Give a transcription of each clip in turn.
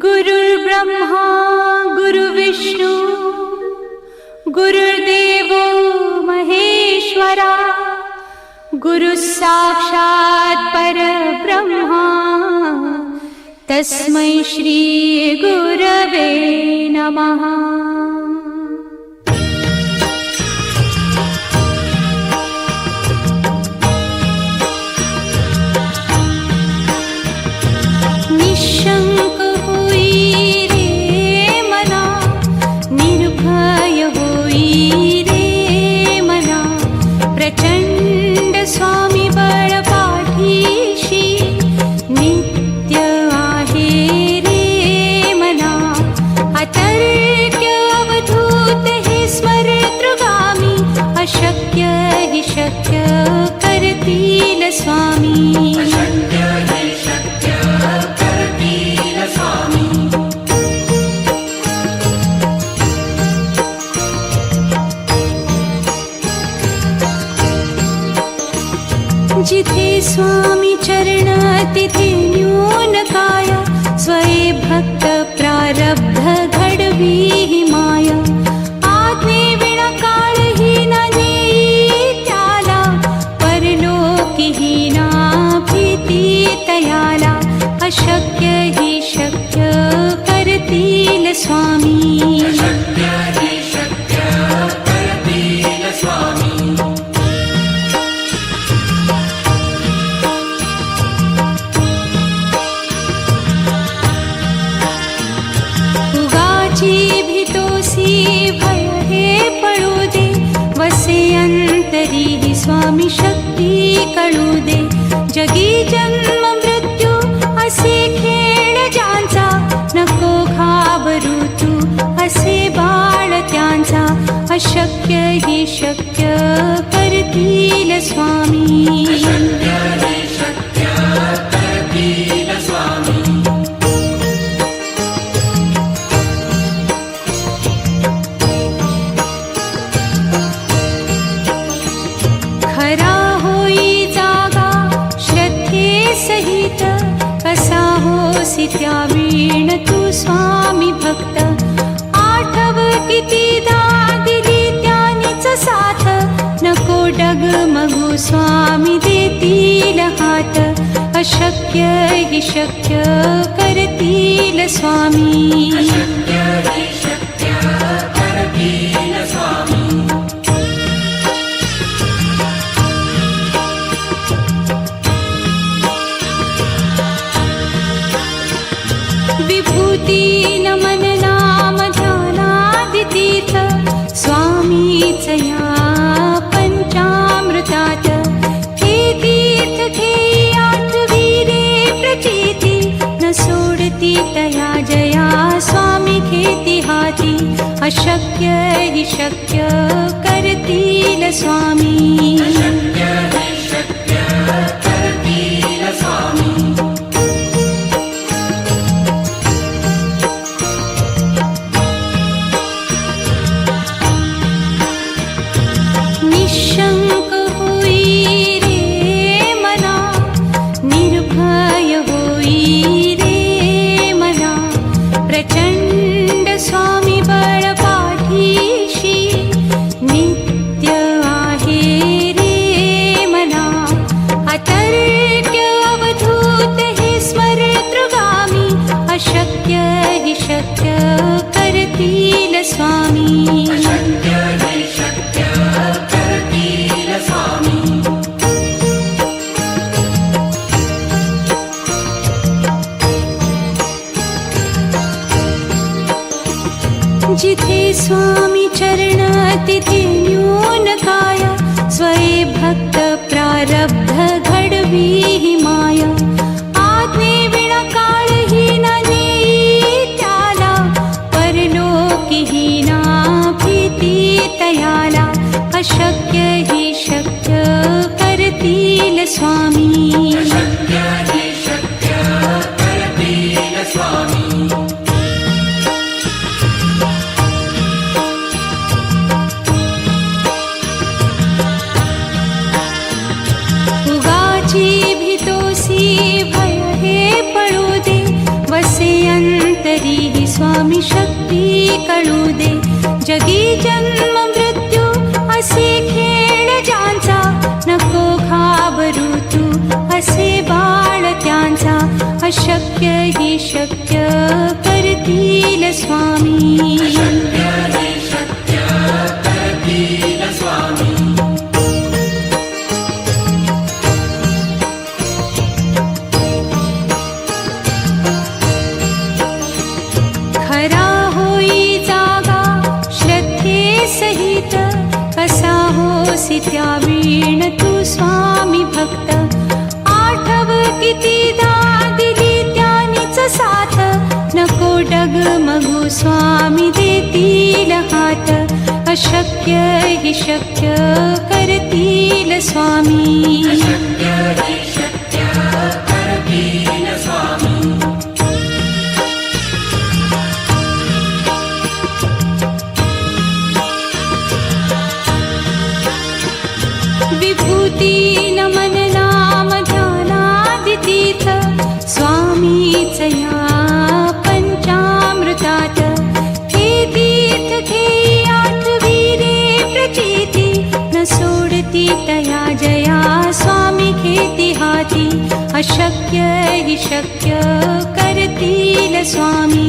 गुरुर्ब्रह्मा गुरुविष्णु गुरुर्देवो महेश्वरा गुरुः साक्षात् परब्रह्मा तस्मै श्री गुरवे नमः। निशंक होई रे मना, निर्भय होई रे मना, प्रचंड स्वामी बळ पाठीशी नित्य आहे रे मना। अतर्क्य अवधूत हे स्मरतृगामी, अशक्य हि शक्य करतील स्वामी। जिथे स्वामी चरण तिथे न्यून काया, स्वये भक्त प्रारब्ध घडवी ही माया। आज्ञे विना काळही ना नेई त्याला, परलोकी ही ना भीती तयाला। अशक्य ही शक्य करतील स्वामी। भय हे पळू दे, वसे अंतरी ही स्वामी शक्ती कळू दे। जगी जन्म मृत्यू असे खेळ ज्यांचा, नको घाबरू तू असे बाळ त्यांचा। अशक्य ही शक्य करतील स्वामी। खरा होई जागा श्रद्धे सहित, कसा होसी त्या वीण तू स्वामी भक्त। आठव कितीदा दिली त्यानीच साथ, नको डगमगू स्वामी देतील हात। अशक्य हि शक्य करतील स्वामी। विभूती नमन नाम ध्यानादितीर्थ, स्वामीच या पंचामृतात। हे तीर्थ घेई आठवी रे प्रचिती, न सोडती तया जया स्वामी घेती हाती। अशक्य हि शक्य करतील स्वामी। निशंक होई रे मना, निर्भय होई रे मना, प्रचंड स्वामी बळ पाठीशी नित्य आहे रे मना। अतर्क्य अवधूत हे स्मरतृगामी, अशक्य हि शक्य करतील स्वामी। जिथे स्वामी चरण तिथे न्यून काया, स्वये भक्त प्रारब्ध घडवी ही माया। आज्ञे विना काळही ना नेई त्याला, परलोकी ही ना भीती तयाला। अशक्य ही शक्य करतील स्वामी। भय हे पळू दे, वसे अंतरी तरीही स्वामी शक्ती कळू दे. जगी जन्म मृत्यू असे खेळ ज्यांचा, नको घाबरू तू असे बाळ त्यांचा. अशक्य ही शक्य करतील स्वामी. खरा होई जागा श्रद्धे सहित, कसा होसी त्या वीण तू स्वामी भक्त. आठव कितीदा दिली त्यानीच साथ, नको डगमगू स्वामी देतील हात. अशक्य ही शक्य करतील स्वामी. विभूती नमन नाम ध्यानादितीर्थ, स्वामीच या पंचामृतात. हे तीर्थ घेई आठवी रे प्रचिती, न सोडती तया जया स्वामी घेती हाती. अशक्य ही शक्य करतील स्वामी.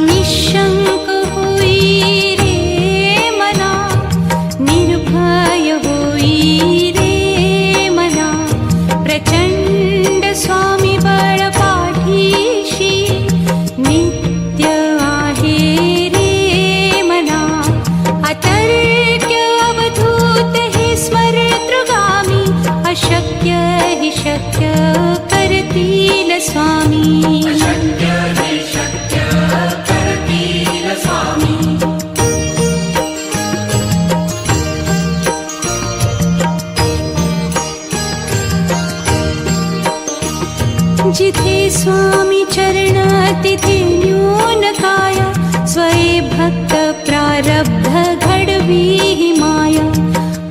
निशंक होई रे मना, निर्भय होई रे मना. प्रचंड स्वामी बळ पाठीशी, नित्य आहे रे मना. अतर्क्य अवधूत हे स्मरतृगामी, अशक्य ही शक्य करतील स्वामी. जिथे स्वामी चरण तिथे न्यून काया, स्वये भक्त प्रारब्ध घडवी ही माया.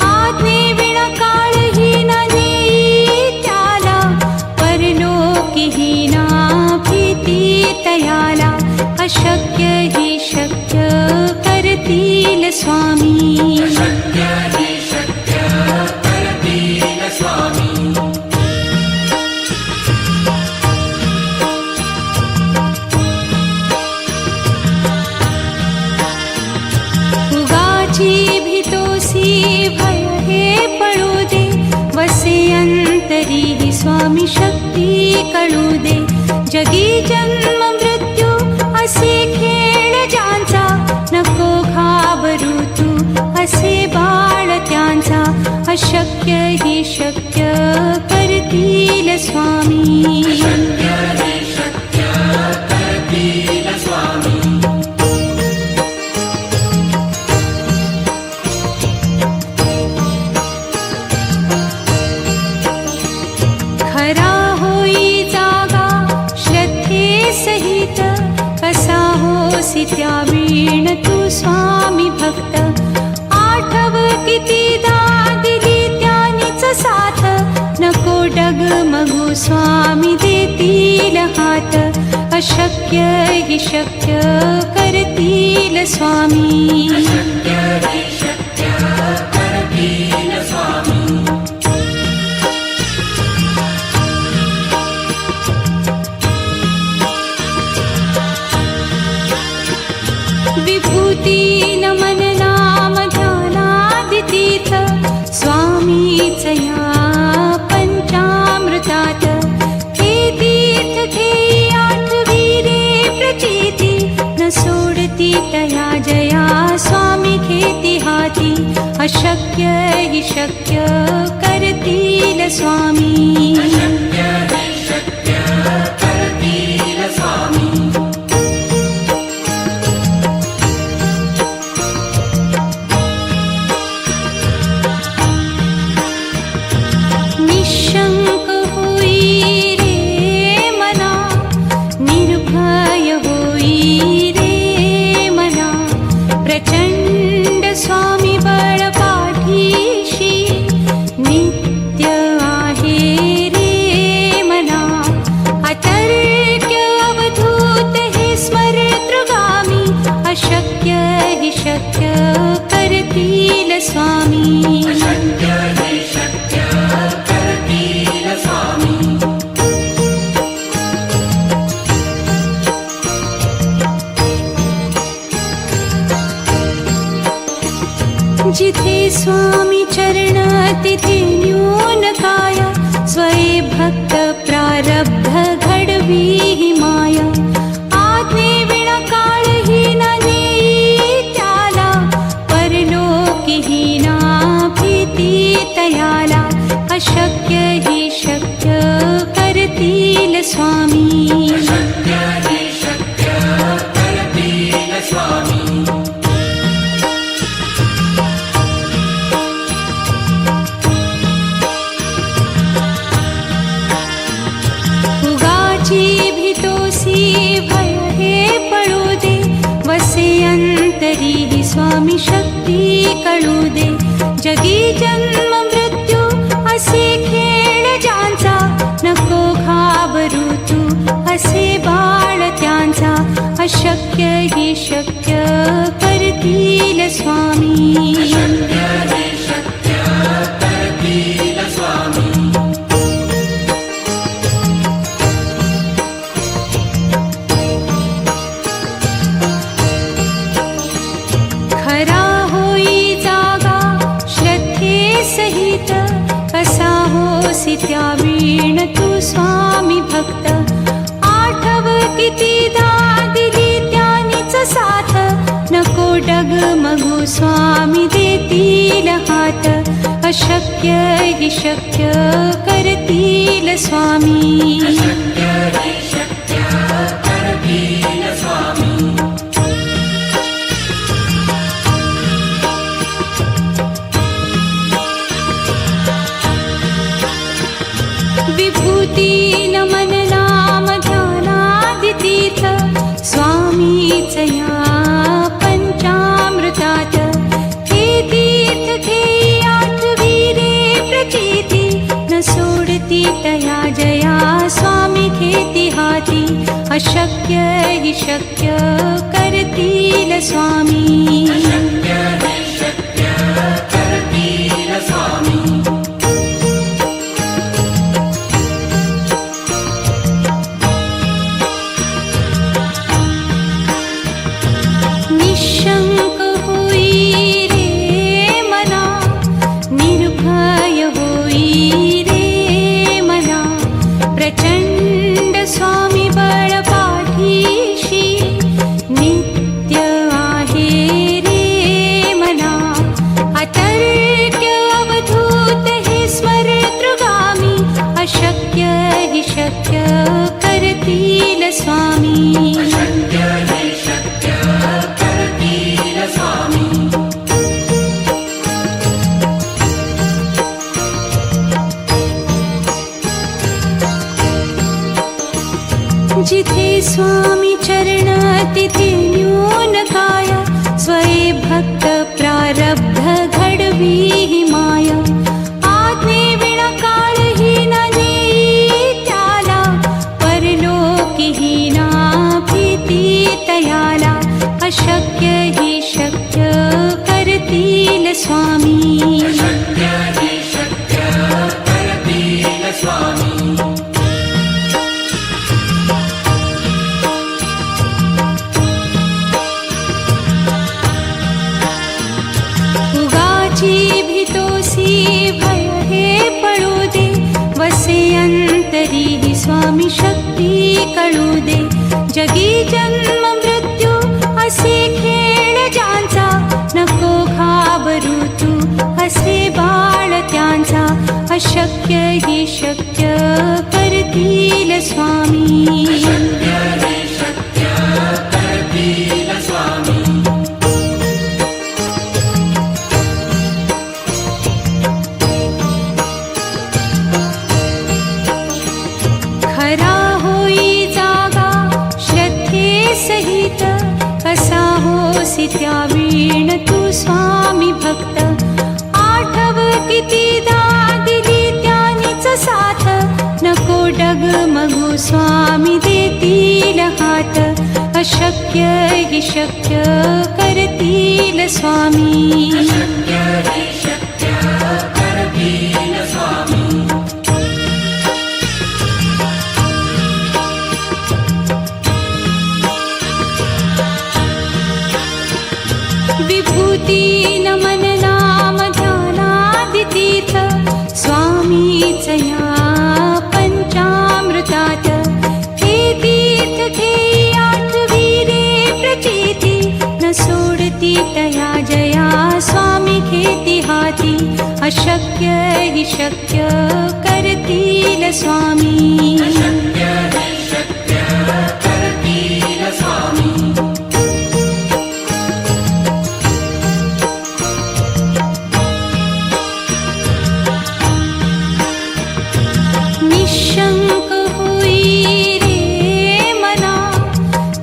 आज्ञे विना काळही न नेई त्याला, परलोकीही ना भीती तयाला. अशक्य ही शक्य करतील स्वामी. उगाची भीतोसी भय हे पळू दे, वसे अंतरी ही स्वामी शक्ती कळू दे. जगी जन्म मृत्यू असे खेळ ज्यांचा, नको घाबरू तू असे बाळ त्यांचा. अशक्य ही शक्य करतील स्वामी. खरा होई जागा श्रद्धे सहित, कसा होसी त्या वीण तू स्वामी भक्त. आठव कितीदा दिली त्यानीच साथ, नको डगमगू स्वामी देतील हात. अशक्य ही शक्य करतील स्वामी. विभूती नमन नाम ध्यानादितीर्थ, स्वामीच या पंचामृतात. हे तीर्थ घेई आठवी रे प्रचिती, न सोडती तया जया स्वामी घेती हाती. अशक्य ही शक्य करतील स्वामी. निशंक होई रे मना, निर्भय होई रे जिथे स्वामी चरण तिथे न्यून काया, स्वये भक्त प्रारब्ध घडवी ही माया. आज्ञे विना काळही न नेई त्याला, परलोकी ही ना भीती तयाला. अशक्य ही शक्य करतील स्वामी. उगाची भीतोसी भय हे पळू दे, वसे अंतरी ही स्वामी शक्ती कळू दे. जगी जन्म मृत्यू असे खेळ ज्यांचा, नको घाबरू तू असे बाळ त्यांचा. अशक्य ही शक्य करतील स्वामी. खरा होई जागा श्रद्धे सहित, कसा होसी त्या वीण तू स्वामी भक्त. आठव कितीदा दिली त्यानीच साथ, नको डगमगू स्वामी देतील हात. अशक्य ही शक्य करतील स्वामी. विभूती नमन नाम ध्यानादि तीर्थ, स्वामीच या पंचामृतात. हे तीर्थ घेई आठवी रे प्रचिती, न सोडती तया जया स्वामी घेती हाती. अशक्य ही शक्य करतील स्वामी. निशंक होई रे मना, निर्भय होई रे मना. प्रचंड स्वामी बळ पाठीशी, नित्य आहे रे मना. अतर्क्य अवधूत हे स्मरतृगामी, अशक्य ही शक्य करतील स्वामी. जिथे स्वामी चरण तिथे न्यून काया, स्वये भक्त प्रारब्ध घडवी ही माया. आज्ञे विना काळही न नेई त्याला, परलोकी ही ना भीती तयाला. अशक्य ही शक्य करतील स्वामी. उगाची भीतोसी भय हे पळू दे, वसे अंतरी ही स्वामी शक्ती कळू दे. जगी जन्म मृत्यू असे खेळ ज्यांचा, नको घाबरू तू असे बाळ त्यांचा. अशक्य ही शक्य करतील स्वामी. खरा होई जागा श्रद्धे सहित, कसा होसी त्या वीण तू स्वामी भक्त. आठव कितीदा दिली त्यानीच साथ, नको डगमगू स्वामी देतील हात. अशक्य ही शक्य करतील स्वामी. विभूती नमन नाम स्वामीच या पंचामृतात हे तीर्थ घेई आठवी रे प्रचिती न सोडती तया जया स्वामी घेती हाती अशक्य हि शक्य करतील स्वामी निशंक होई रे मना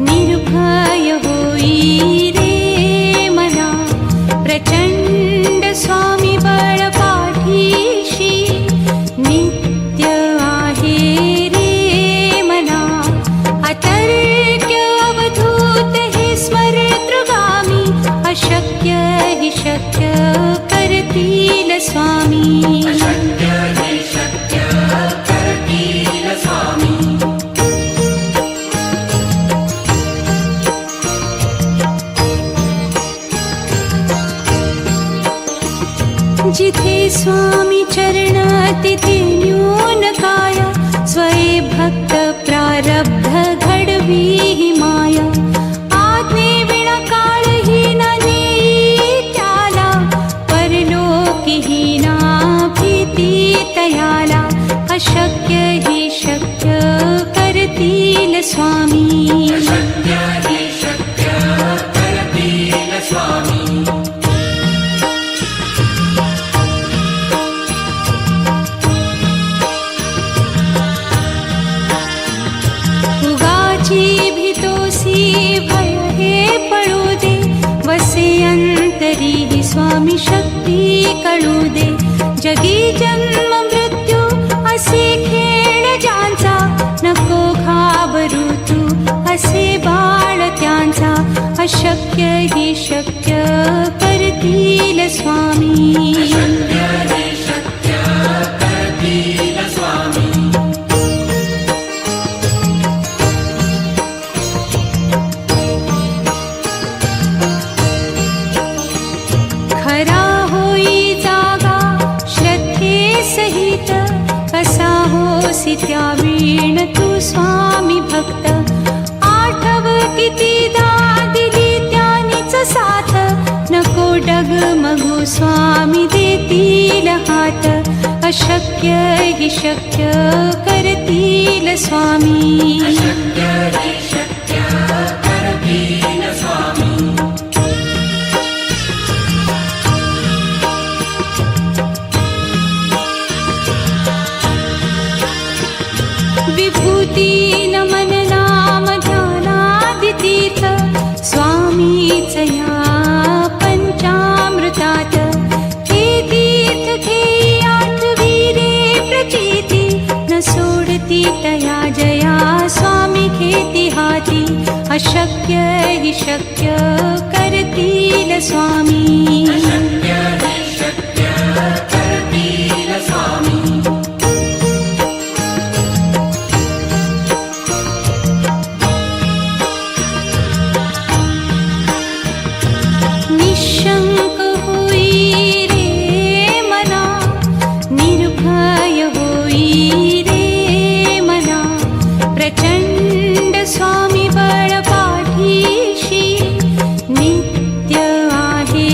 निर्भय होई रे मना प्रचंड स्वामी बळ पाठीशी नित्य आहे रे मना अतर्क्य अवधूत हे स्मरतृगामी अशक्य हि शक्य करतील स्वामी जिथे स्वामी चरण तिथे न्यून काय स्वये भक्त प्रारब्ध घडवी हि माया आज्ञे विना काळही न नेई त्याला परलोकी ही ना भीती तयाला अशक्य हि शक्य करतील स्वामी भीतोसी भय हे पळू दे वसे अंतरी ही स्वामी शक्ती कळू दे जगी जन्म मृत्यू असे खेळ ज्यांचा नको घाबरू तू असे बाळ त्यांचा अशक्य ही शक्य करतील स्वामी खरा होई जागा श्रद्धे सहित कसा होसी त्या वीण तू स्वामी भक्त आठव कितीदा दिली त्यानीच साथ नको डगमगू स्वामी देतील हात अशक्य हि शक्य करतील स्वामी विभूती नमन नाम ध्यानादितीर्थ स्वामीच या पंचामृतात हे तीर्थ घेई आठवी रे प्रचिती न सोडती तया जया स्वामी घेती हाती अशक्य हि शक्य करतील स्वामी निशंक होई रे मना निर्भय होई रे मना प्रचंड स्वामी बळ पाठीशी नित्य आहे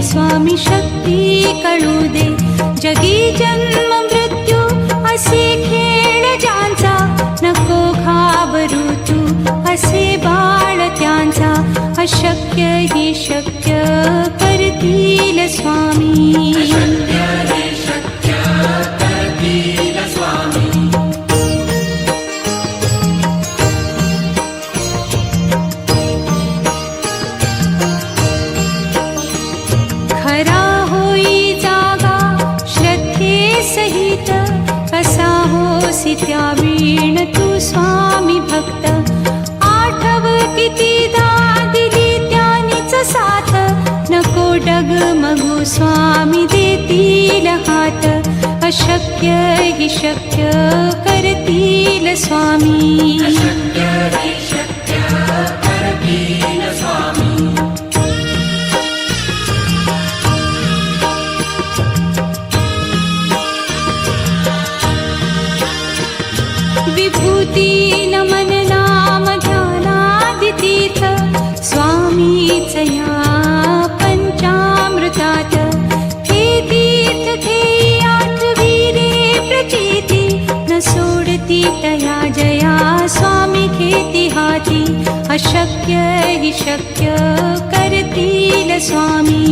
स्वामी शक्ती कळू दे. जगी जन्म मृत्यू असे खेळ ज्यांचा, नको घाबरू तू असे बाळ त्यांचा. अशक्य ही शक्य करतील स्वामी. खरा होई जागा श्रद्धे सहित, कसा होसी त्या वीण तू स्वामी भक्त. आठव कितीदा दिली त्यानीच साथ, नको डगमगू स्वामी देतील हात. अशक्य ही शक्य करतील स्वामी. विभूती नमन नाम ध्यानादि तीर्थ, स्वामीच या पंचामृतात. हे तीर्थ घेई आठवीरे प्रचिती, न सोडती तया जया स्वामी घेती हाती. अशक्य ही शक्य करतील स्वामी.